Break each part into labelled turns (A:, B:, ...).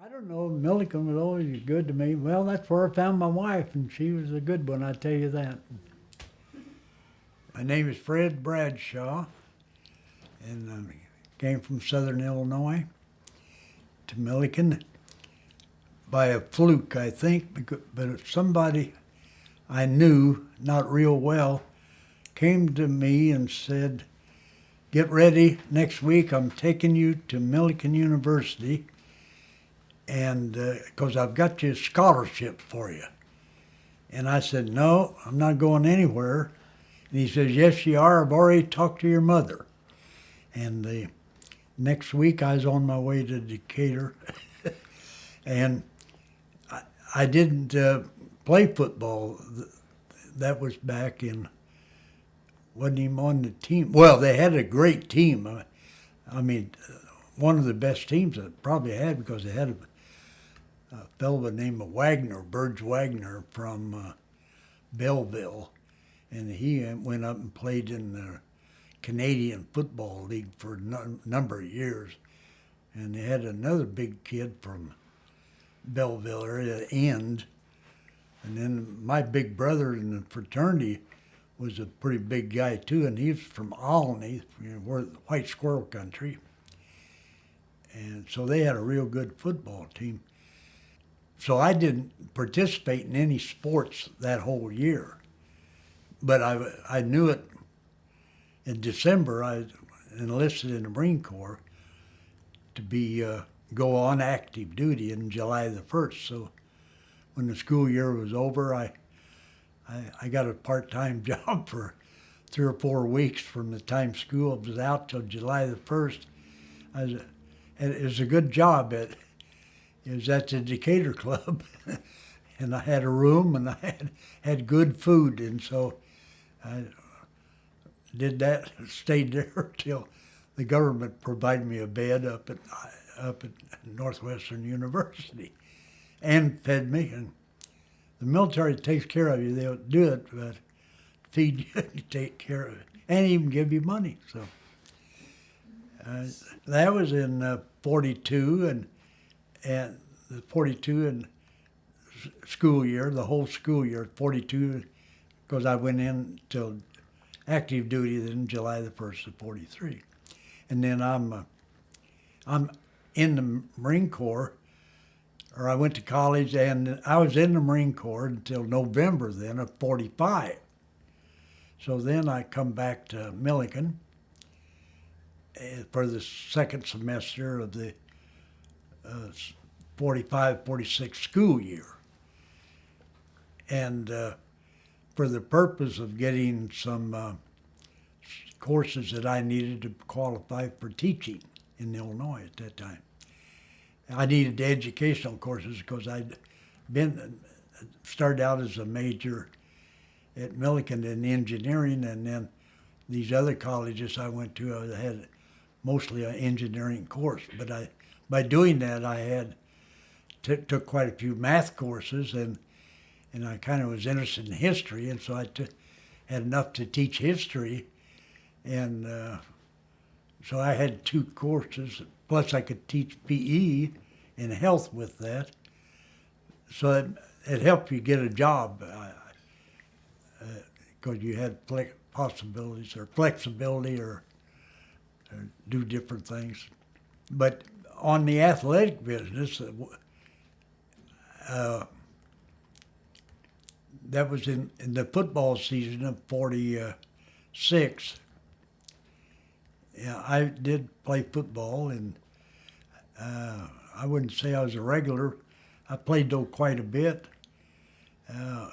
A: I don't know. Millikin was always good to me. Well, that's where I found my wife, and she was a good one, I tell you that. My name is Fred Bradshaw, and came from Southern Illinois to Millikin by a fluke, I think, but somebody I knew, not real well, came to me and said, "Get ready, next week I'm taking you to Millikin University, and because I've got you a scholarship for you." And I said, "No, I'm not going anywhere." And he says, "Yes, you are. I've already talked to your mother." And the next week I was on my way to Decatur, and I didn't play football. That was back in, wasn't even on the team. Well, they had a great team. I mean, one of the best teams that probably had, because they had a fellow by the name of Wagner, Burge Wagner from Belleville, and he went up and played in the Canadian Football League for a number of years. And they had another big kid from Belleville area, End. And then my big brother in the fraternity was a pretty big guy too, and he was from Alney, where the White Squirrel Country. And so they had a real good football team. So I didn't participate in any sports that whole year. But I knew it. In December, I enlisted in the Marine Corps to go on active duty in July the 1st. So when the school year was over, I got a part-time job for 3 or 4 weeks from the time school was out till July the 1st. It was a good job. It was at the Decatur Club, and I had a room, and I had good food, and so I did that, stayed there till the government provided me a bed up at Northwestern University, and fed me. And the military takes care of you. They'll do it, but feed you, take care of it, and even give you money. So that was in 42, and the 42 and school year, the whole school year, 42, because I went in till active duty then July the 1st of 43. And then I'm in the Marine Corps, or I went to college, and I was in the Marine Corps until November then of 45. So then I come back to Millikin for the second semester of the 45-46 school year. And for the purpose of getting some courses that I needed to qualify for teaching in Illinois at that time. I needed educational courses because I'd started out as a major at Millikin in engineering, and then these other colleges I went to, I had mostly an engineering course. But by doing that, I took quite a few math courses, and I kind of was interested in history, and so I had enough to teach history, and so I had 2 courses, plus I could teach PE and health with that, so it helped you get a job, because you had possibilities or flexibility or do different things. But on the athletic business, that was in the football season of 46. Yeah, I did play football, and I wouldn't say I was a regular. I played though quite a bit. And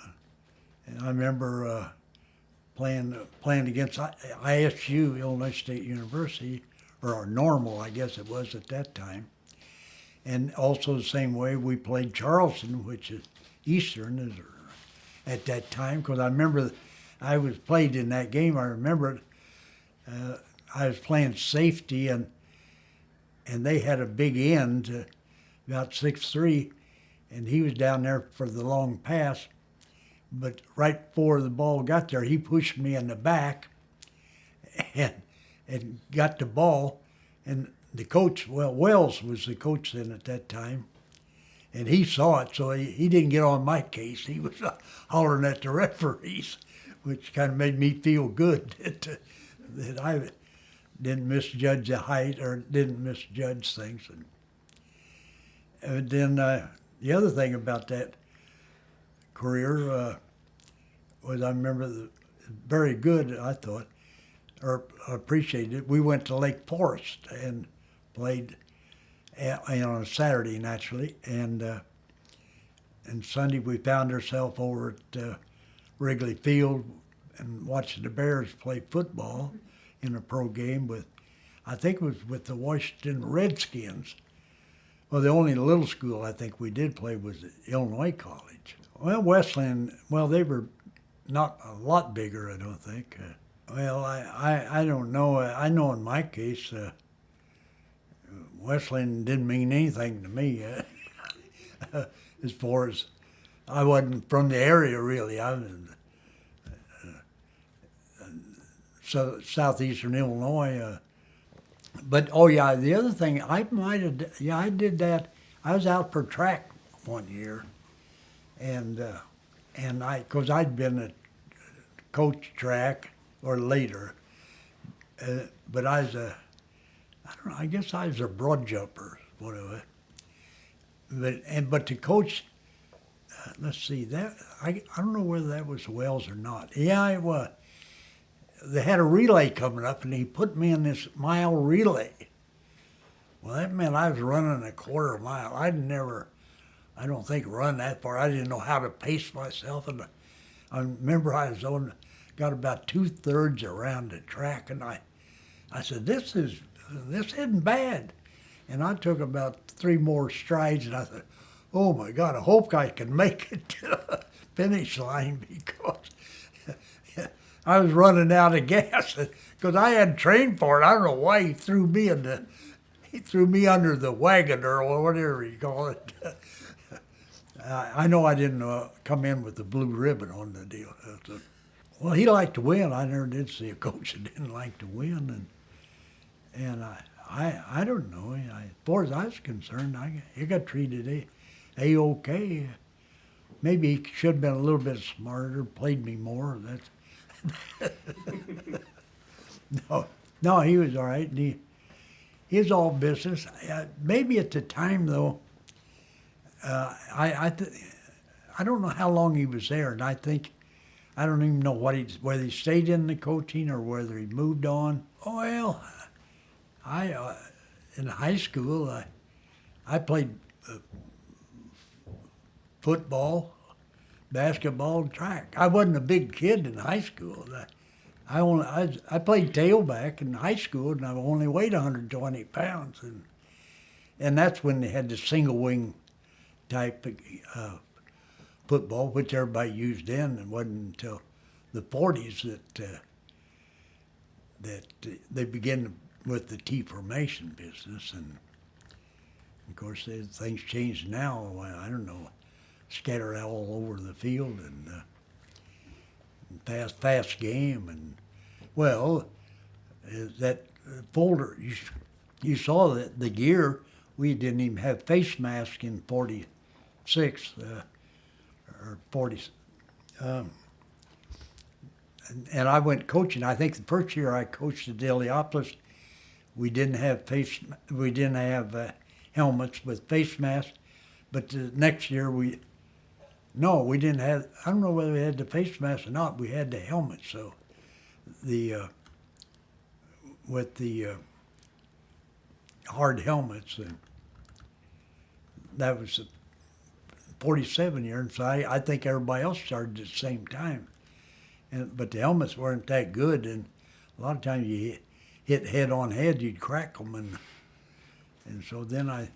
A: I remember playing against ISU, Illinois State University, or Normal, I guess it was at that time. And also the same way we played Charleston, which is Eastern, at that time, because I remember I was played in that game. I remember I was playing safety, and they had a big end, about 6'3", and he was down there for the long pass. But right before the ball got there, he pushed me in the back and got the ball. And the coach, well, Wells was the coach then at that time, And he saw it, so he didn't get on my case. He was hollering at the referees, which kind of made me feel good that I didn't misjudge the height or didn't misjudge things. And then the other thing about that career was I remember very good, I thought, or appreciated it. We went to Lake Forest and played on a Saturday, naturally, and Sunday we found ourselves over at Wrigley Field and watching the Bears play football in a pro game with, I think it was with the Washington Redskins. Well, the only little school I think we did play was Illinois College. Well, Wesleyan, well, they were not a lot bigger, I don't think. Well, I don't know. I know in my case, Wesleyan didn't mean anything to me as far as I wasn't from the area really. I was southeastern Illinois. But oh yeah, the other thing I did that. I was out for track one year, and because I'd been a coach track or later, but I was I don't know. I guess I was a broad jumper, whatever. But to coach, let's see that I don't know whether that was Wells or not. Yeah, it was. They had a relay coming up, and he put me in this mile relay. Well, that meant I was running a quarter mile. I'd never, I don't think, run that far. I didn't know how to pace myself, and I remember I was got about 2/3 around the track, and I said, this isn't bad. And I took about 3 more strides, and I thought, oh my God, I hope I can make it to the finish line because I was running out of gas because I hadn't trained for it. I don't know why he threw me under the wagon or whatever you call it. I know I didn't come in with the blue ribbon on the deal. Well, he liked to win. I never did see a coach that didn't like to win, and I don't know. As far as I was concerned, he got treated a-okay. Maybe he should have been a little bit smarter, played me more. That's no, he was all right. And he was all business. Maybe at the time, though, I don't know how long he was there, and I don't even know whether he stayed in the coaching or whether he moved on. Well, in high school, I played football, basketball, and track. I wasn't a big kid in high school. I played tailback in high school, and I only weighed 120 pounds, and that's when they had the single wing type football, which everybody used then. It wasn't until the 40s that they began with the T formation business, and of course things changed now. I don't know, scattered all over the field and fast game, and well, that folder you saw that the gear, we didn't even have face masks in 46 or 40. And I went coaching. I think the first year I coached at Deliopolis, we didn't have helmets with face masks, but the next year we didn't have. I don't know whether we had the face masks or not. We had the helmets. So with the hard helmets, and that was the 47 year, and so I think everybody else started at the same time. But the helmets weren't that good, and a lot of times you hit head on head, you'd crack them, and so then I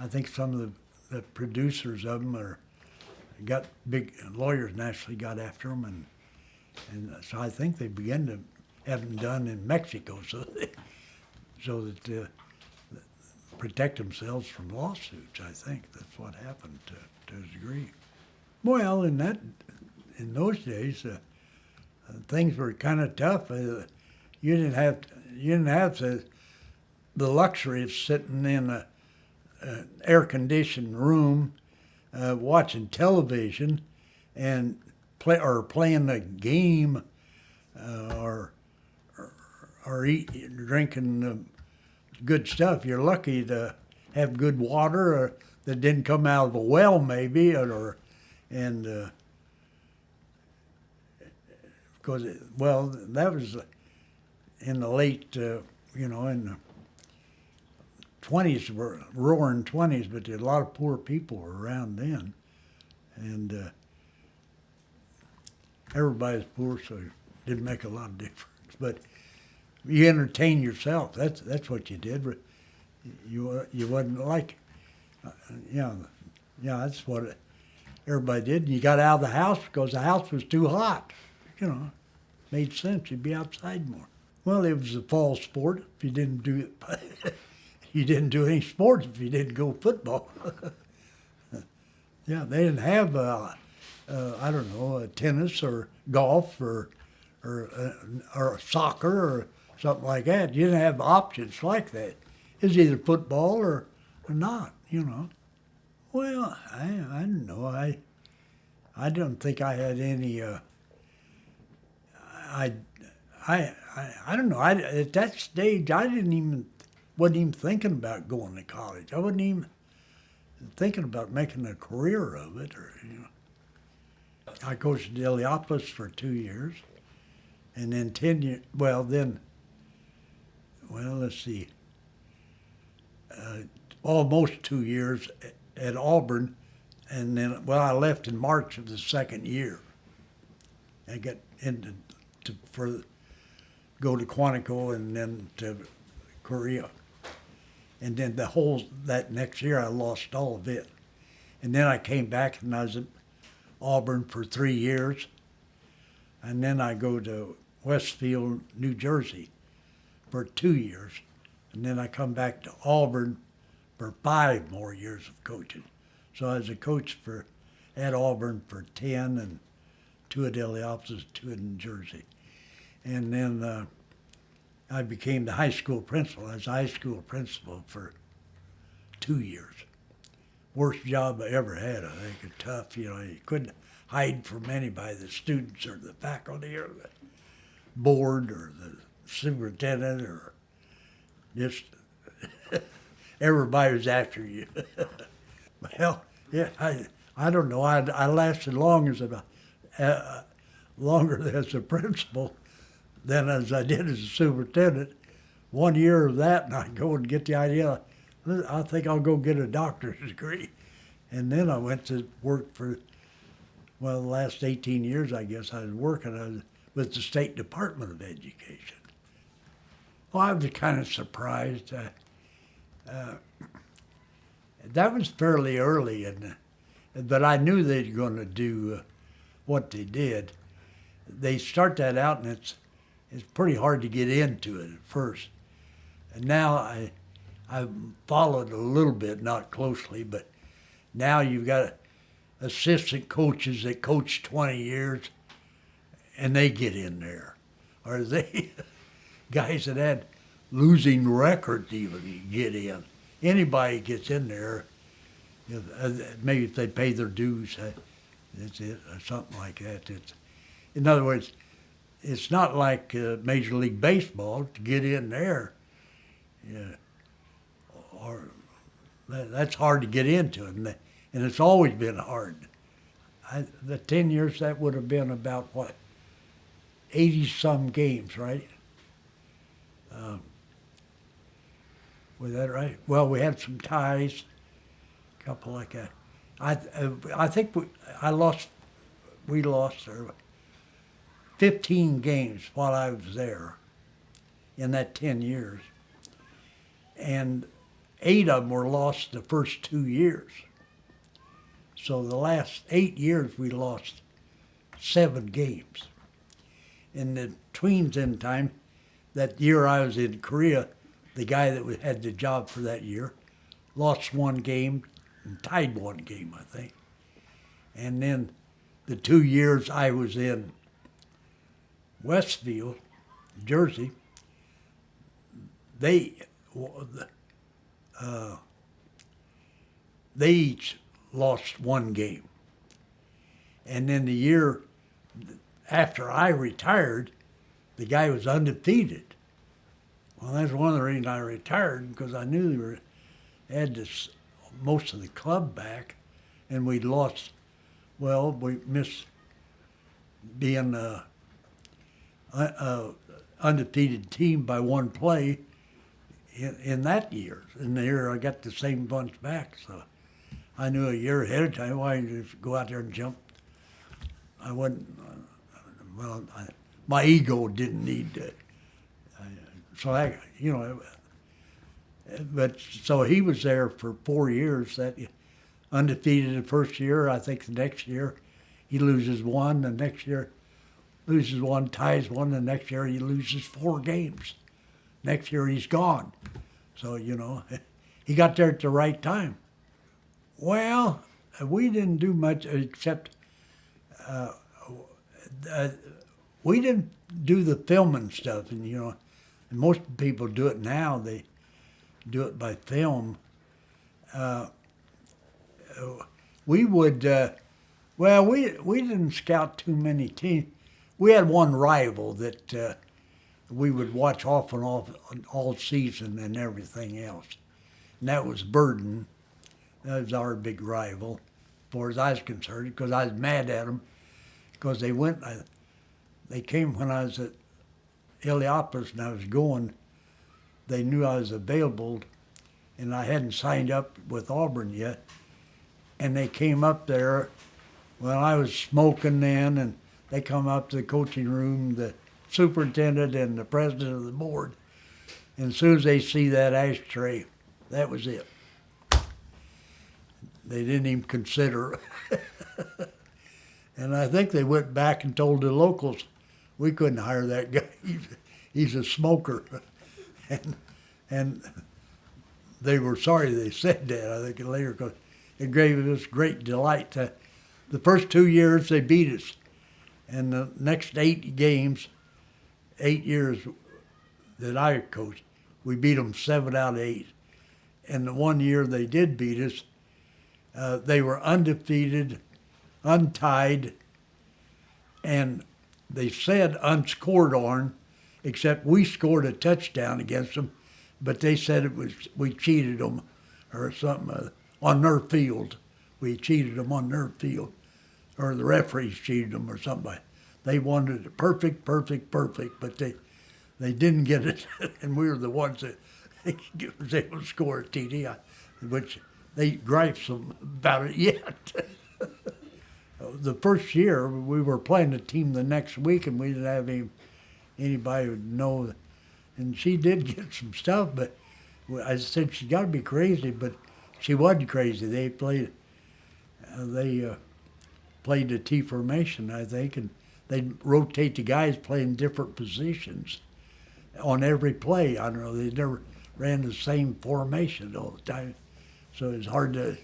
A: think some of the producers of them got big lawyers naturally got after them, and so I think they began to have them done in Mexico, so that protect themselves from lawsuits. I think that's what happened to a degree. Well, in those days, things were kind of tough. You didn't have the luxury of sitting in air-conditioned room watching television and playing a game or drinking good stuff. You're lucky to have good water that didn't come out of a well, maybe, and because that was in the late, in the 20s, were roaring 20s, but a lot of poor people were around then, and everybody's poor, so it didn't make a lot of difference. But you entertain yourself. That's what you did. You wasn't like, that's what everybody did. And you got out of the house because the house was too hot. Made sense. You'd be outside more. Well, it was a fall sport. If you didn't do it, you didn't do any sports if you didn't go football. Yeah, they didn't have tennis or golf or soccer or something like that. You didn't have options like that. It was either football or not. Well, I don't know. I don't think I had any. I don't know. At that stage, I wasn't even thinking about going to college. I wasn't even thinking about making a career of it. I coached Deliopolis for 2 years, and then 10 years. Let's see. Almost 2 years at Auburn, and then I left in March of the second year. I got go to Quantico and then to Korea. And then that next year I lost all of it. And then I came back and I was at Auburn for 3 years. And then I go to Westfield, New Jersey for 2 years. And then I come back to Auburn for 5 more years of coaching. So I was a coach at Auburn for 10 and 2 at Deliopolis, 2 in New Jersey. And then I became the high school principal. I was a high school principal for 2 years. Worst job I ever had, I think. Tough, you couldn't hide from anybody, the students or the faculty or the board or the superintendent or just everybody was after you. Well, yeah, I don't know. I lasted longer as a principal than as I did as a superintendent. 1 year of that, and I go and get the idea, I think I'll go get a doctor's degree. And then I went to work for, the last 18 years, I guess, I was working with the State Department of Education. Well, I was kind of surprised. That was fairly early, but I knew they were going to do what they did. They start that out, and it's pretty hard to get into it at first. And now I've followed a little bit, not closely, but now you've got assistant coaches that coach 20 years, and they get in there. Or guys that had losing records even get in. Anybody gets in there, maybe if they pay their dues, that's it, or something like that. In other words, it's not like Major League Baseball to get in there. Or that's hard to get into, and it's always been hard. The 10 years, that would have been about 80-some games, right? Was that right? Well, we had some ties, a couple like that. I think we lost 15 games while I was there in that 10 years. And 8 of them were lost the first 2 years. So the last 8 years we lost 7 games. In the tweens in time, that year I was in Korea, the guy that had the job for that year lost 1 game and tied 1 game, I think. And then the 2 years I was in Westfield, Jersey, they each lost one game. And then the year after I retired, the guy was undefeated. Well, that's one of the reasons I retired, because I knew they had this, most of the club back, and we'd lost. Well, we missed being a undefeated team by one play in that year. In the year I got the same bunch back, so I knew a year ahead of time why didn't just go out there and jump. I wasn't. My ego didn't need to. So but so he was there for 4 years. That undefeated the first year. I think the next year he loses one. The next year loses one, ties one. The next year he loses 4 games. Next year he's gone. So he got there at the right time. Well, we didn't do much except we didn't do the filming stuff, and most people do it now. They do it by film. We would, we didn't scout too many teams. We had one rival that we would watch off and off all season and everything else, and that was Burden. That was our big rival, as far as I was concerned, because I was mad at them, because they came when I was at Heliopolis and I was going. They knew I was available, and I hadn't signed up with Auburn yet. And they came up there. Well, I was smoking then, and they come up to the coaching room, the superintendent and the president of the board. And as soon as they see that ashtray, that was it. They didn't even consider it. And I think they went back and told the locals, we couldn't hire that guy. He's a smoker. And they were sorry they said that, I think, later, because it gave us great delight. The first 2 years, they beat us. And the next 8 games, 8 years that I coached, we beat them 7 out of 8. And the 1 year they did beat us, they were undefeated, untied, and they said unscored on, except we scored a touchdown against them, but they said it was we cheated them or something on their field. We cheated them on their field, or the referees cheated them or something. They wanted it perfect, but they didn't get it, and we were the ones that was able to score a TD, which they gripes them about it yet. The first year, we were playing a team the next week, and we didn't have anybody who would know. And she did get some stuff, but I said she got to be crazy, but she wasn't crazy. They played the T formation, I think, and they'd rotate the guys playing different positions on every play. I don't know, they never ran the same formation all the time, so it's hard to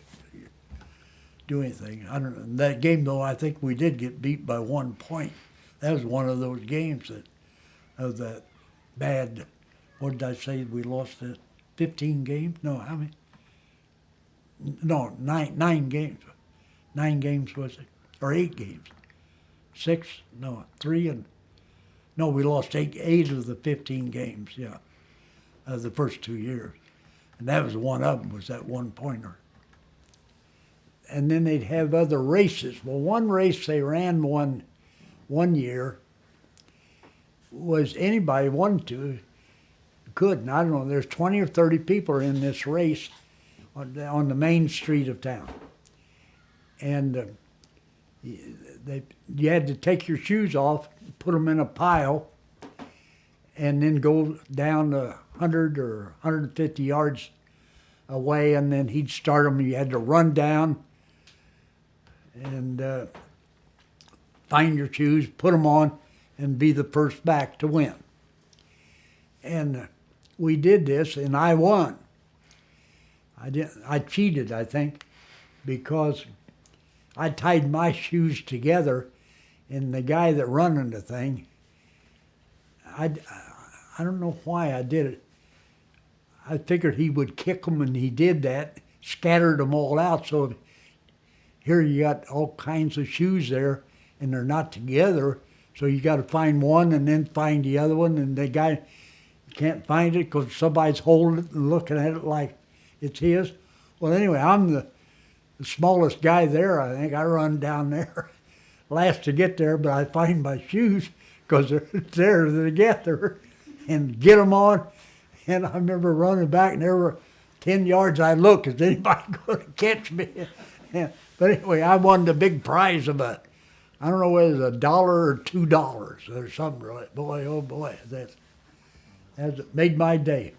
A: do anything. I don't know. In that game, though, I think we did get beat by 1 point. That was one of those games of that bad. What did I say? We lost 15 games? No, how many? No, nine games. 9 games was it? Or 8 games? 6? No, 3 and. No, we lost eight of the 15 games. Yeah, the first 2 years, and that was one of them. Was that 1-pointer? And then they'd have other races. Well, one race they ran one year was anybody wanted to, could. And I don't know, there's 20 or 30 people in this race on the main street of town. And you had to take your shoes off, put them in a pile, and then go down 100 or 150 yards away, and then he'd start them. You had to run down and find your shoes, put them on, and be the first back to win. And we did this, and I won. I cheated, I think, because I tied my shoes together, and the guy that running the thing, I don't know why I did it. I figured he would kick them, and he did that. scattered them all out. So here you got all kinds of shoes there, and they're not together. So you got to find one and then find the other one, and the guy can't find it because somebody's holding it and looking at it like it's his. Well, anyway, I'm the smallest guy there. I think I run down there last to get there, but I find my shoes because they're there together and get them on. And I remember running back, and there were 10 yards. I look, is anybody going to catch me? Yeah. But anyway, I won the big prize of I don't know whether it was $1 or $2 or something. Boy, oh boy, that made my day.